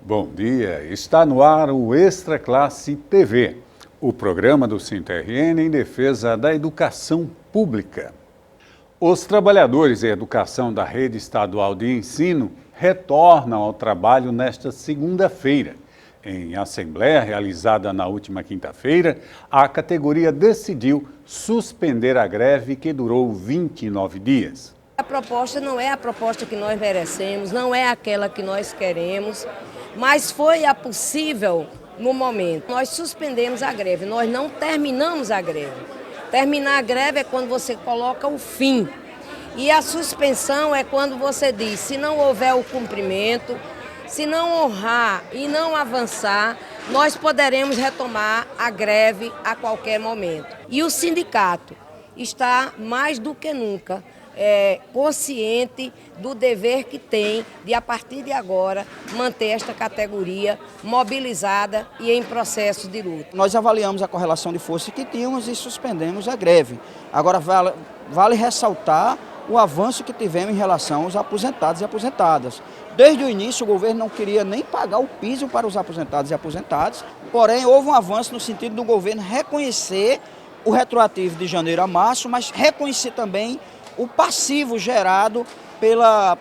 Bom dia, está no ar o Extra Classe TV, o programa do SINTRN em defesa da educação pública. Os trabalhadores em educação da rede estadual de ensino retornam ao trabalho nesta segunda-feira. Em assembleia realizada na última quinta-feira, a categoria decidiu suspender a greve que durou 29 dias. A proposta não é a proposta que nós merecemos, não é aquela que nós queremos, mas foi a possível no momento. Nós suspendemos a greve, nós não terminamos a greve. Terminar a greve é quando você coloca o fim. E a suspensão é quando você diz, se não houver o cumprimento, se não honrar e não avançar, nós poderemos retomar a greve a qualquer momento. E o sindicato está mais do que nunca consciente do dever que tem de, a partir de agora, manter esta categoria mobilizada e em processo de luta. Nós avaliamos a correlação de força que tínhamos e suspendemos a greve. Agora, vale ressaltar o avanço que tivemos em relação aos aposentados e aposentadas. Desde o início, o governo não queria nem pagar o piso para os aposentados e aposentadas, porém, houve um avanço no sentido do governo reconhecer o retroativo de janeiro a março, mas reconhecer também o passivo gerado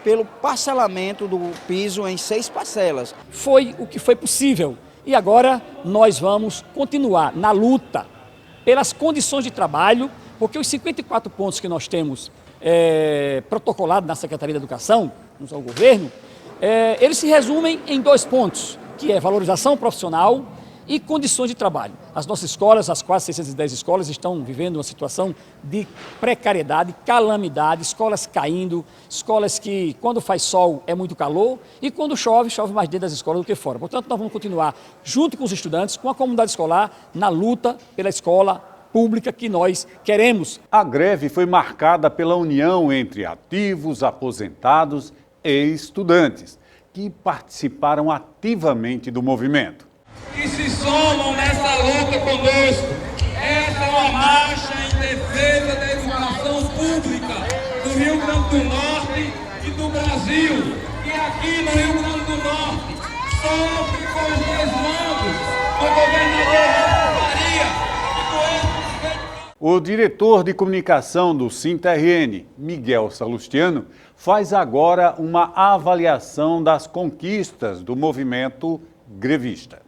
pelo parcelamento do piso em 6 parcelas. Foi o que foi possível e agora nós vamos continuar na luta pelas condições de trabalho, porque os 54 pontos que nós temos protocolado na Secretaria da Educação, ao governo, eles se resumem em 2 pontos, que é valorização profissional e condições de trabalho. As nossas escolas, as quase 610 escolas, estão vivendo uma situação de precariedade, calamidade, escolas caindo, escolas que quando faz sol é muito calor e quando chove, chove mais dentro das escolas do que fora. Portanto, nós vamos continuar junto com os estudantes, com a comunidade escolar, na luta pela escola pública que nós queremos. A greve foi marcada pela união entre ativos, aposentados e estudantes, que participaram ativamente do movimento. Que se somam nessa luta conosco. Essa é uma marcha em defesa da educação pública do Rio Grande do Norte e do Brasil. E aqui no Rio Grande do Norte sofre com os desmandos do governador Rodrigo Faria e do ex-prefeito. O diretor de comunicação do SINTRN, Miguel Salustiano, faz agora uma avaliação das conquistas do movimento grevista.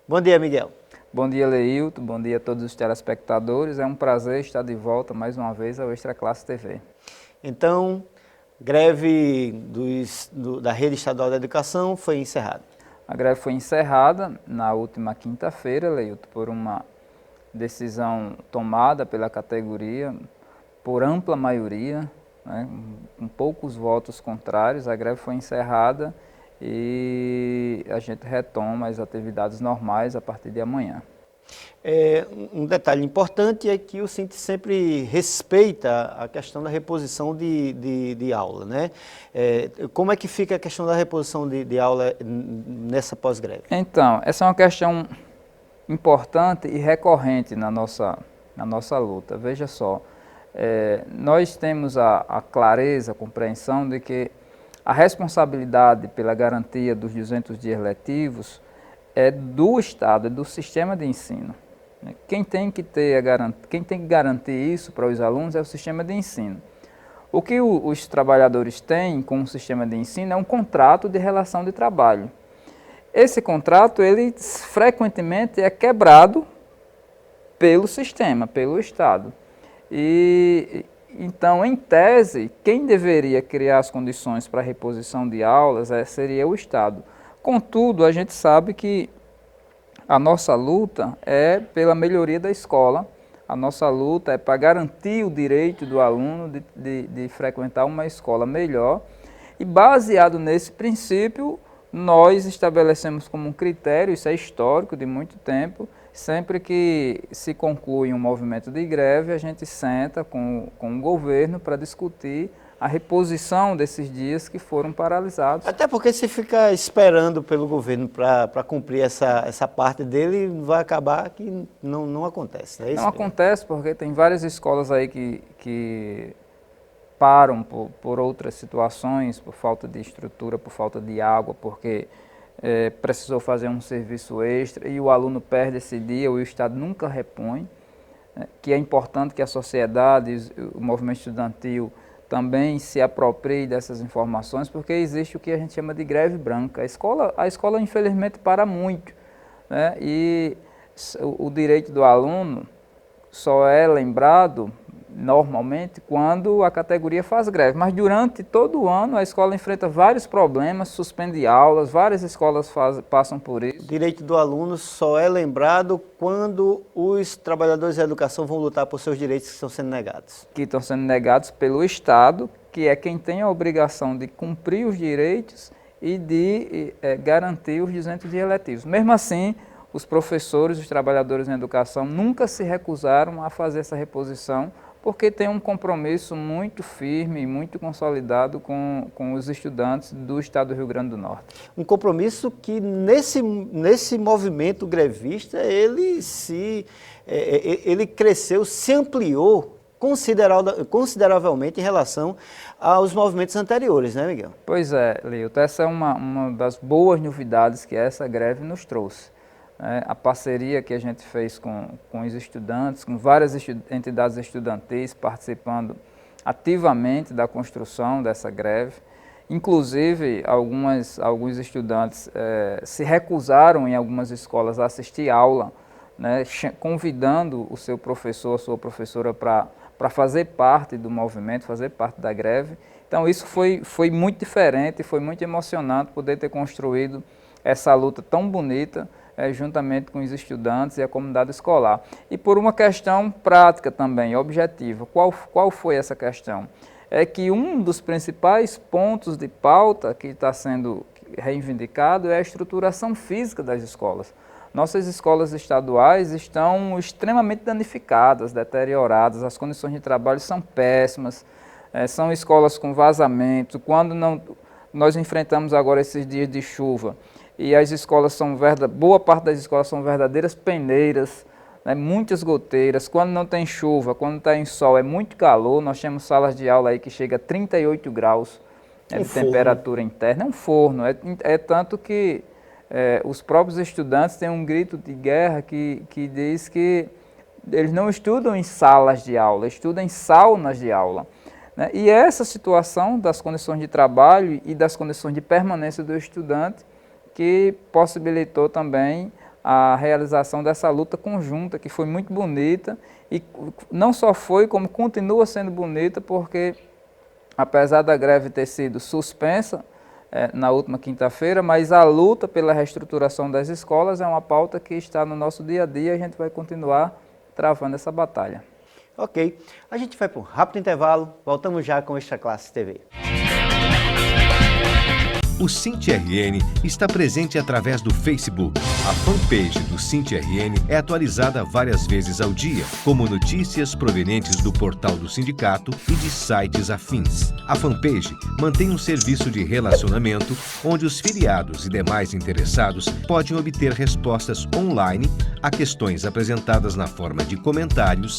Bom dia, Miguel. Bom dia, Leilton. Bom dia a todos os telespectadores. É um prazer estar de volta mais uma vez ao Extra Classe TV. Então, greve da Rede Estadual da Educação foi encerrada. A greve foi encerrada na última quinta-feira, Leilton, por uma decisão tomada pela categoria por ampla maioria, né, com poucos votos contrários. A greve foi encerrada e a gente retoma as atividades normais a partir de amanhã. Um detalhe importante é que o SINT sempre respeita a questão da reposição de aula, né? Como é que fica a questão da reposição de aula nessa pós-greve? Então, essa é uma questão importante e recorrente na nossa luta. Veja só, nós temos a clareza, a compreensão de que a responsabilidade pela garantia dos 200 dias letivos é do Estado, é do sistema de ensino. Quem tem que garantir isso para os alunos é o sistema de ensino. O que os trabalhadores têm com o sistema de ensino é um contrato de relação de trabalho. Esse contrato, ele frequentemente é quebrado pelo sistema, pelo Estado. Então, em tese, quem deveria criar as condições para a reposição de aulas seria o Estado. Contudo, a gente sabe que a nossa luta é pela melhoria da escola, a nossa luta é para garantir o direito do aluno de frequentar uma escola melhor e, baseado nesse princípio, nós estabelecemos como um critério, isso é histórico de muito tempo, sempre que se conclui um movimento de greve, a gente senta com o governo para discutir a reposição desses dias que foram paralisados. Até porque se ficar esperando pelo governo para cumprir essa parte dele, vai acabar que não acontece. É isso? Não acontece porque tem várias escolas aí que param por outras situações, por falta de estrutura, por falta de água, porque precisou fazer um serviço extra e o aluno perde esse dia, o Estado nunca repõe, que é importante que a sociedade, o movimento estudantil também se aproprie dessas informações, porque existe o que a gente chama de greve branca. A escola infelizmente para muito, né? E o direito do aluno só é lembrado normalmente quando a categoria faz greve, mas durante todo o ano a escola enfrenta vários problemas, suspende aulas, várias escolas passam por isso. O direito do aluno só é lembrado quando os trabalhadores da educação vão lutar por seus direitos que estão sendo negados. Que estão sendo negados pelo Estado, que é quem tem a obrigação de cumprir os direitos e de garantir os direitos eletivos. Mesmo assim, os professores, os trabalhadores na educação nunca se recusaram a fazer essa reposição, porque tem um compromisso muito firme e muito consolidado com os estudantes do estado do Rio Grande do Norte. Um compromisso que nesse movimento grevista ele cresceu, se ampliou consideravelmente em relação aos movimentos anteriores, né, Miguel? Pois é, Lilton, essa é uma das boas novidades que essa greve nos trouxe. A parceria que a gente fez com os estudantes, com várias entidades estudantis participando ativamente da construção dessa greve. Inclusive, alguns estudantes se recusaram em algumas escolas a assistir aula, né, convidando o seu professor, a sua professora para fazer parte do movimento, fazer parte da greve. Então isso foi muito diferente, foi muito emocionante poder ter construído essa luta tão bonita, juntamente com os estudantes e a comunidade escolar. E por uma questão prática também, objetiva. Qual foi essa questão? É que um dos principais pontos de pauta que está sendo reivindicado é a estruturação física das escolas. Nossas escolas estaduais estão extremamente danificadas, deterioradas, as condições de trabalho são péssimas, são escolas com vazamento. Quando nós enfrentamos agora esses dias de chuva, e as escolas boa parte das escolas são verdadeiras peneiras, né, muitas goteiras. Quando não tem chuva, quando está em sol, é muito calor. Nós temos salas de aula aí que chega a 38 graus de temperatura interna. É um forno, é tanto que os próprios estudantes têm um grito de guerra que diz que eles não estudam em salas de aula, estudam em saunas de aula. Né? E essa situação das condições de trabalho e das condições de permanência do estudante que possibilitou também a realização dessa luta conjunta, que foi muito bonita, e não só foi, como continua sendo bonita, porque apesar da greve ter sido suspensa na última quinta-feira, mas a luta pela reestruturação das escolas é uma pauta que está no nosso dia a dia e a gente vai continuar travando essa batalha. Ok, a gente vai para um rápido intervalo, voltamos já com Extra Classe TV. O SINT-RN está presente através do Facebook. A fanpage do SINT-RN é atualizada várias vezes ao dia, como notícias provenientes do portal do sindicato e de sites afins. A fanpage mantém um serviço de relacionamento onde os filiados e demais interessados podem obter respostas online a questões apresentadas na forma de comentários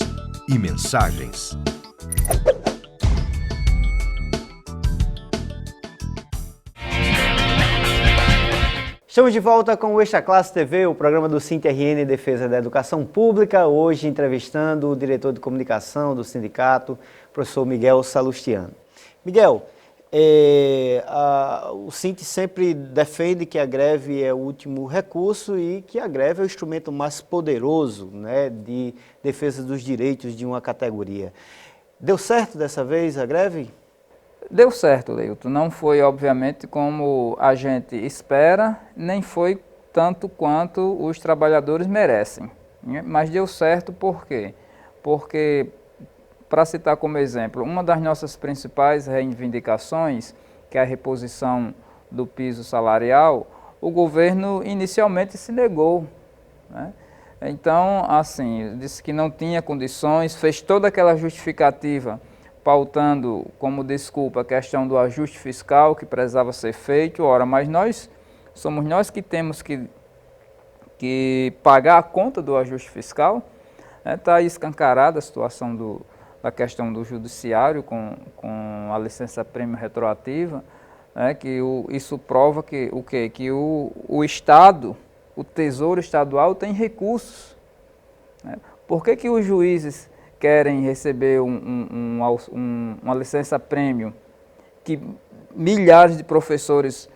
e mensagens. Estamos de volta com o Extra Classe TV, o programa do SINT-RN em defesa da educação pública. Hoje entrevistando o diretor de comunicação do sindicato, professor Miguel Salustiano. Miguel, o SINT sempre defende que a greve é o último recurso e que a greve é o instrumento mais poderoso, né, de defesa dos direitos de uma categoria. Deu certo dessa vez a greve? Deu certo, Leilton. Não foi, obviamente, como a gente espera, nem foi tanto quanto os trabalhadores merecem. Mas deu certo por quê? Porque, para citar como exemplo, uma das nossas principais reivindicações, que é a reposição do piso salarial, o governo inicialmente se negou, né? Então, assim, disse que não tinha condições, fez toda aquela justificativa pautando como desculpa a questão do ajuste fiscal que precisava ser feito. Ora, mas somos nós que temos que pagar a conta do ajuste fiscal. Está aí escancarada a situação da questão do judiciário com a licença-prêmio retroativa. Isso prova que o quê? Que o Estado, o Tesouro Estadual tem recursos. Né? Por que os juízes querem receber uma licença-prêmio que milhares de professores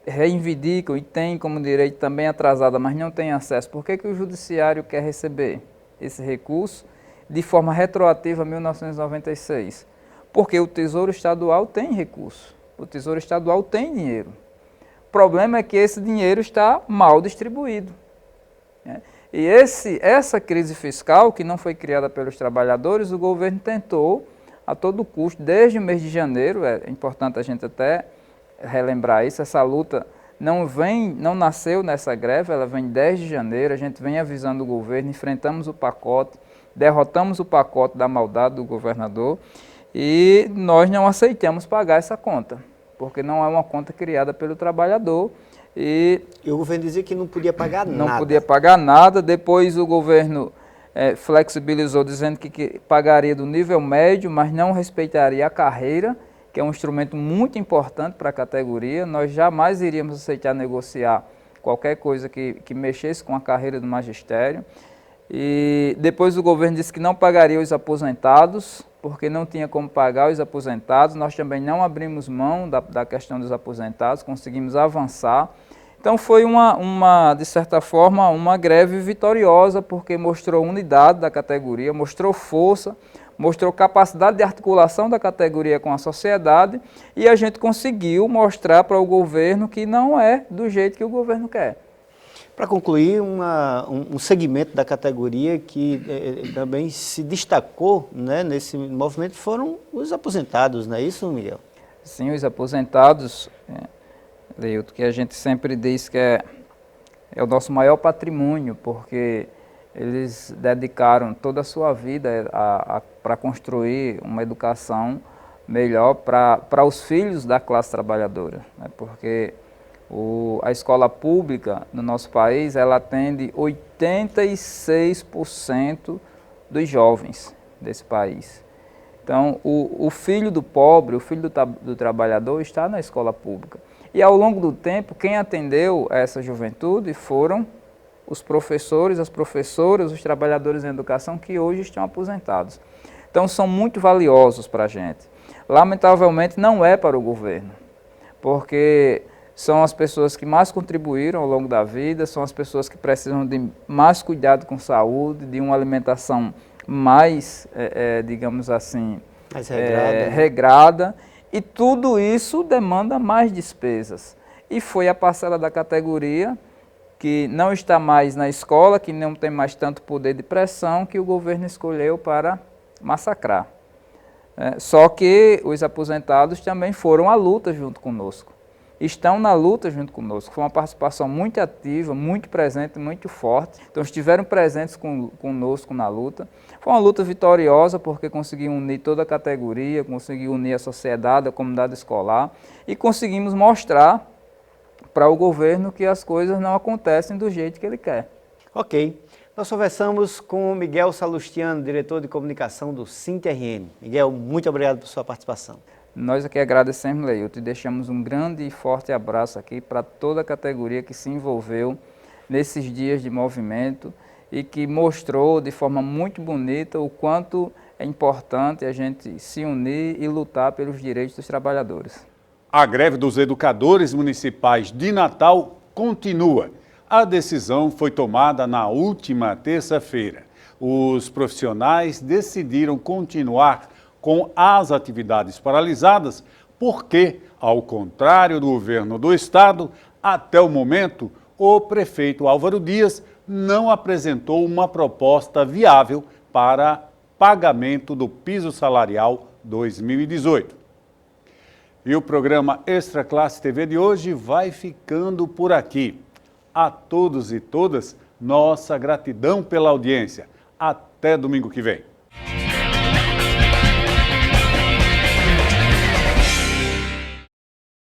reivindicam e têm como direito também atrasada, mas não têm acesso? Por que o Judiciário quer receber esse recurso de forma retroativa a 1996? Porque o Tesouro Estadual tem recurso, o Tesouro Estadual tem dinheiro. O problema é que esse dinheiro está mal distribuído. Né? E essa crise fiscal, que não foi criada pelos trabalhadores, o governo tentou a todo custo, desde o mês de janeiro, é importante a gente até relembrar isso, essa luta não nasceu nessa greve, ela vem desde janeiro, a gente vem avisando o governo, enfrentamos o pacote, derrotamos o pacote da maldade do governador e nós não aceitamos pagar essa conta, porque não é uma conta criada pelo trabalhador. E o governo dizia que não podia pagar nada. Não podia pagar nada, depois o governo flexibilizou dizendo que pagaria do nível médio, mas não respeitaria a carreira, que é um instrumento muito importante para a categoria. Nós jamais iríamos aceitar negociar qualquer coisa que mexesse com a carreira do magistério. E depois o governo disse que não pagaria os aposentados, porque não tinha como pagar os aposentados. Nós também não abrimos mão da questão dos aposentados, conseguimos avançar. Então foi de certa forma, uma greve vitoriosa, porque mostrou unidade da categoria, mostrou força, mostrou capacidade de articulação da categoria com a sociedade e a gente conseguiu mostrar para o governo que não é do jeito que o governo quer. Para concluir, um segmento da categoria que também se destacou, né, nesse movimento foram os aposentados, não é isso, Miguel? Sim, os aposentados, Leilton, que a gente sempre diz que é o nosso maior patrimônio, porque eles dedicaram toda a sua vida para construir uma educação melhor para os filhos da classe trabalhadora, né? Porque a escola pública no nosso país, ela atende 86% dos jovens desse país. Então, o filho do pobre, o filho do trabalhador está na escola pública. E ao longo do tempo, quem atendeu essa juventude foram os professores, as professoras, os trabalhadores em educação que hoje estão aposentados. Então, são muito valiosos para a gente. Lamentavelmente, não é para o governo, porque são as pessoas que mais contribuíram ao longo da vida, são as pessoas que precisam de mais cuidado com saúde, de uma alimentação mais, digamos assim, mais regrada. Regrada, e tudo isso demanda mais despesas. E foi a parcela da categoria que não está mais na escola, que não tem mais tanto poder de pressão, que o governo escolheu para massacrar. Só que os aposentados também foram à luta junto conosco. Estão na luta junto conosco. Foi uma participação muito ativa, muito presente, muito forte. Então estiveram presentes conosco na luta. Foi uma luta vitoriosa porque conseguiu unir toda a categoria, conseguiu unir a sociedade, a comunidade escolar e conseguimos mostrar para o governo que as coisas não acontecem do jeito que ele quer. Ok. Nós conversamos com o Miguel Salustiano, diretor de comunicação do SINT-RN. Miguel, muito obrigado por sua participação. Nós aqui agradecemos, Leilton, e deixamos um grande e forte abraço aqui para toda a categoria que se envolveu nesses dias de movimento e que mostrou de forma muito bonita o quanto é importante a gente se unir e lutar pelos direitos dos trabalhadores. A greve dos educadores municipais de Natal continua. A decisão foi tomada na última terça-feira. Os profissionais decidiram continuar com as atividades paralisadas porque, ao contrário do governo do estado, até o momento, o prefeito Álvaro Dias não apresentou uma proposta viável para pagamento do piso salarial 2018. E o programa Extra Classe TV de hoje vai ficando por aqui. A todos e todas, nossa gratidão pela audiência. Até domingo que vem.